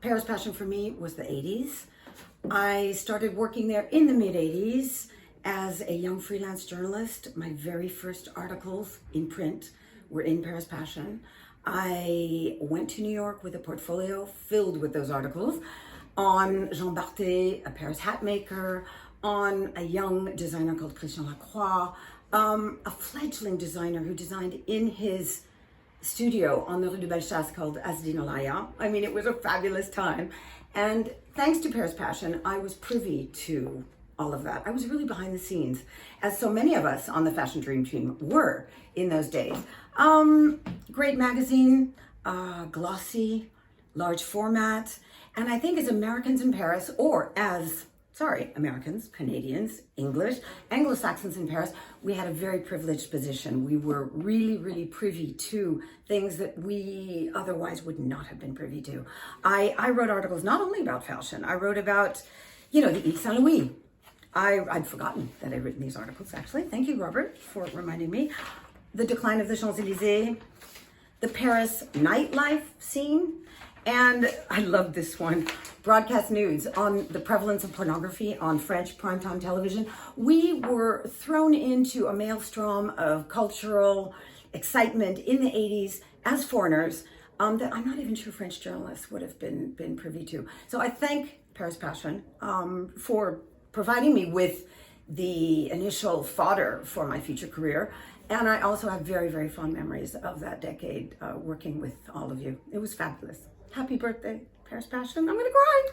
Paris Passion for me was the 80s. I started working there in the mid-80s as a young freelance journalist. My very first articles in print were in Paris Passion. I went to New York with a portfolio filled with those articles on Jean Barthé, a Paris hat maker, on a young designer called Christian Lacroix, a fledgling designer who designed in his studio on the Rue de Bellechasse called Asdinalaya. I mean, it was a fabulous time. And thanks to Paris Passion, I was privy to all of that. I was really behind the scenes, as so many of us on the Fashion Dream Team were in those days. Great magazine, glossy, large format. And I think as Americans in Paris, or as Americans, Canadians, English, Anglo-Saxons in Paris, we had a very privileged position. We were really, really privy to things that we otherwise would not have been privy to. I wrote articles not only about fashion, I wrote about, the Yves Saint Louis. I'd forgotten that I'd written these articles, actually. Thank you, Robert, for reminding me. The decline of the Champs-Élysées, the Paris nightlife scene, and I love this one, broadcast news on the prevalence of pornography on French primetime television. We were thrown into a maelstrom of cultural excitement in the 80s as foreigners that I'm not even sure French journalists would have been privy to. So I thank Paris Passion for providing me with the initial fodder for my future career. And I also have very, very fond memories of that decade working with all of you. It was fabulous. Happy birthday, Paris Passion. I'm gonna cry.